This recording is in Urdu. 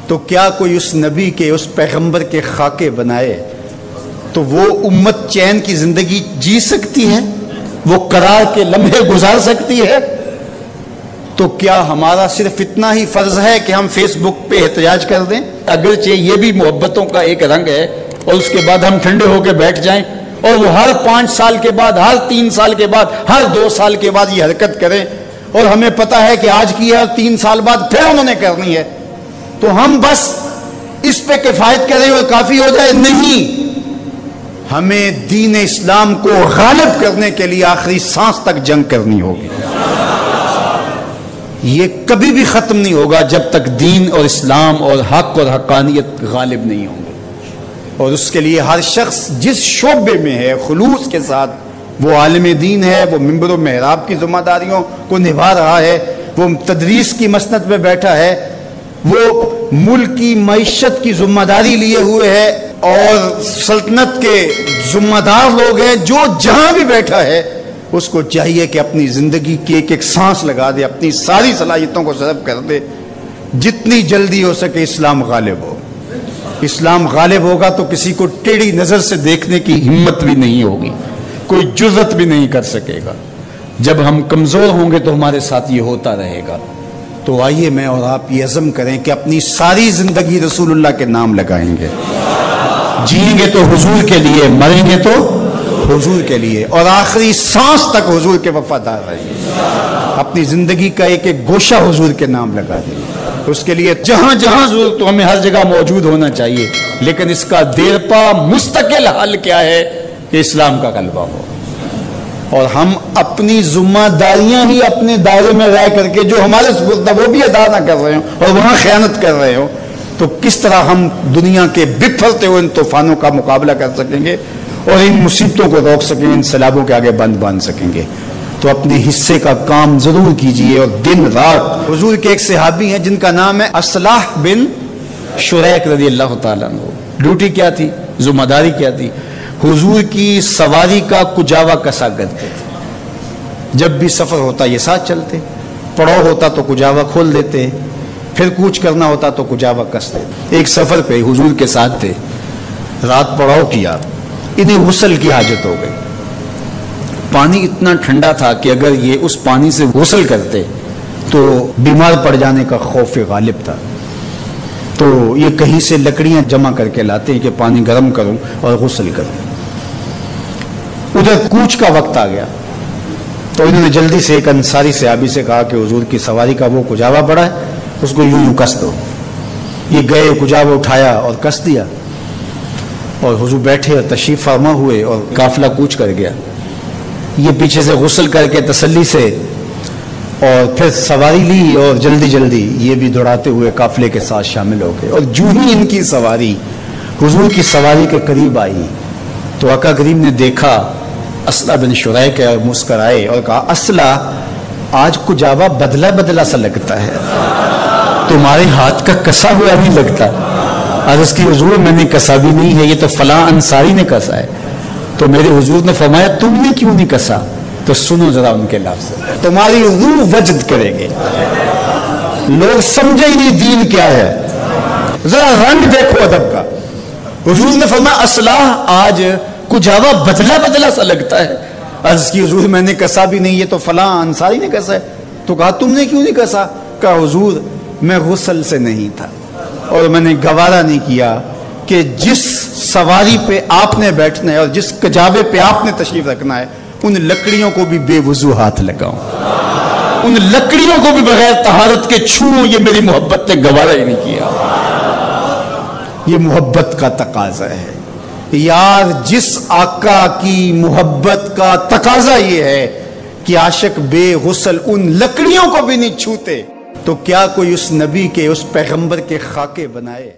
تو کیا کوئی اس نبی کے اس پیغمبر کے خاکے بنائے تو وہ امت چین کی زندگی جی سکتی ہے؟ وہ قرار کے لمحے گزار سکتی ہے؟ تو کیا ہمارا صرف اتنا ہی فرض ہے کہ ہم فیس بک پہ احتجاج کر دیں؟ اگرچہ یہ بھی محبتوں کا ایک رنگ ہے، اور اس کے بعد ہم ٹھنڈے ہو کے بیٹھ جائیں اور وہ ہر 5 سال کے بعد، ہر 3 سال کے بعد، ہر 2 سال کے بعد یہ حرکت کریں، اور ہمیں پتا ہے کہ آج کی ہے اور 3 سال بعد پھر انہوں نے کرنی ہے، تو ہم بس اس پہ کفایت کریں اور کافی ہو جائے؟ نہیں، ہمیں دین اسلام کو غالب کرنے کے لیے آخری سانس تک جنگ کرنی ہوگی۔ یہ کبھی بھی ختم نہیں ہوگا جب تک دین اور اسلام اور حق اور حقانیت غالب نہیں ہوں گے، اور اس کے لیے ہر شخص جس شعبے میں ہے خلوص کے ساتھ، وہ عالم دین ہے، وہ منبر و محراب کی ذمہ داریوں کو نبھا رہا ہے، وہ تدریس کی مسند پہ بیٹھا ہے، وہ ملک کی معیشت کی ذمہ داری لیے ہوئے ہے، اور سلطنت کے ذمہ دار لوگ ہیں، جو جہاں بھی بیٹھا ہے اس کو چاہیے کہ اپنی زندگی کی ایک ایک سانس لگا دے، اپنی ساری صلاحیتوں کو صرف کر دے، جتنی جلدی ہو سکے اسلام غالب ہو۔ اسلام غالب ہوگا تو کسی کو ٹیڑھی نظر سے دیکھنے کی ہمت بھی نہیں ہوگی، کوئی جرأت بھی نہیں کر سکے گا۔ جب ہم کمزور ہوں گے تو ہمارے ساتھ یہ ہوتا رہے گا۔ تو آئیے میں اور آپ یہ عزم کریں کہ اپنی ساری زندگی رسول اللہ کے نام لگائیں گے، جئیں گے تو حضور کے لیے، مریں گے تو حضور کے لیے، اور آخری سانس تک حضور کے وفادار رہیں گے۔ اپنی زندگی کا ایک ایک گوشہ حضور کے نام لگا دیں گے۔ اس کے لیے جہاں جہاں ضرورت تو ہمیں ہر جگہ موجود ہونا چاہیے، لیکن اس کا دیرپا مستقل حل کیا ہے کہ اسلام کا غلبہ ہو، اور ہم اپنی ذمہ داریاں ہی اپنے دائرے میں رہ کر کے جو ہمارے سپرد وہ بھی ادا نہ کر رہے ہوں اور وہاں خیانت کر رہے ہوں، تو کس طرح ہم دنیا کے بکھرتے ہوئے ان طوفانوں کا مقابلہ کر سکیں گے اور ان مصیبتوں کو روک سکیں گے، ان سیلابوں کے آگے بند باندھ سکیں گے؟ تو اپنے حصے کا کام ضرور کیجئے، اور دن رات۔ حضور کے ایک صحابی ہیں جن کا نام ہے اصلاح بن شریک رضی اللہ تعالیٰ عنہ۔ ڈیوٹی کیا تھی، ذمہ داری کیا تھی؟ حضور کی سواری کا کجاوا کسا کرتے تھے۔ جب بھی سفر ہوتا یہ ساتھ چلتے، پڑاؤ ہوتا تو کجاوا کھول دیتے، پھر کوچ کرنا ہوتا تو کجاوا کستے۔ ایک سفر پہ حضور کے ساتھ تھے، رات پڑاؤ کیا، انہیں غسل کی حاجت ہو گئی۔ پانی اتنا ٹھنڈا تھا کہ اگر یہ اس پانی سے غسل کرتے تو بیمار پڑ جانے کا خوف غالب تھا، تو یہ کہیں سے لکڑیاں جمع کر کے لاتے کہ پانی گرم کروں اور غسل کروں۔ ادھر کوچ کا وقت آ گیا تو انہوں نے جلدی سے ایک انصاری صحابی سے کہا کہ حضور کی سواری کا وہ کجاوا بڑا ہے، اس کو یوں کس دو۔ یہ گئے، کجاوا اٹھایا اور کس دیا، اور حضور بیٹھے اور تشریف فرما ہوئے، اور قافلہ کوچ کر گیا۔ یہ پیچھے سے غسل کر کے تسلی سے اور پھر سواری لی، اور جلدی جلدی یہ بھی دوڑاتے ہوئے قافلے کے ساتھ شامل ہو گئے۔ اور جو ہی ان کی سواری حضور کی سواری کے قریب آئی تو آقا کریم نے دیکھا اصلہ بن شریک اور مسکرائے اور کہا، اصلہ آج کجاوا بدلا بدلا سا لگتا ہے، تمہارے ہاتھ کا کسا ہوا نہیں لگتا۔ عرض کی حضور میں نے کسا بھی نہیں ہے، یہ تو فلاں انصاری نے کسا ہے۔ تو میرے حضور نے فرمایا، تم نے کیوں نہیں کسا؟ تو سنو ذرا ان کے لفظ، تمہاری روح وجد کرے گے، لوگ سمجھے ہی نہیں دین کیا ہے، ذرا رنگ دیکھو ادب کا۔ حضور نے فرمایا، اصلاح آج کجاوا بدلا بدلا سا لگتا ہے۔ عرض کی حضور میں نے کسا بھی نہیں، یہ تو فلاں انصاری نے کسا ہے۔ تو کہا تم نے کیوں نہیں کسا؟ کہا حضور میں غسل سے نہیں تھا، اور میں نے گوارا نہیں کیا کہ جس سواری پہ آپ نے بیٹھنا ہے اور جس کجاوے پہ آپ نے تشریف رکھنا ہے ان لکڑیوں کو بھی بے وضو ہاتھ لگاؤں، ان لکڑیوں کو بھی بغیر طہارت کے چھوؤں، یہ میری محبت نے گوارا ہی نہیں کیا۔ یہ محبت کا تقاضا ہے یار، جس آقا کی محبت کا تقاضا یہ ہے کہ عاشق بے غسل ان لکڑیوں کو بھی نہیں چھوتے، تو کیا کوئی اس نبی کے اس پیغمبر کے خاکے بنائے؟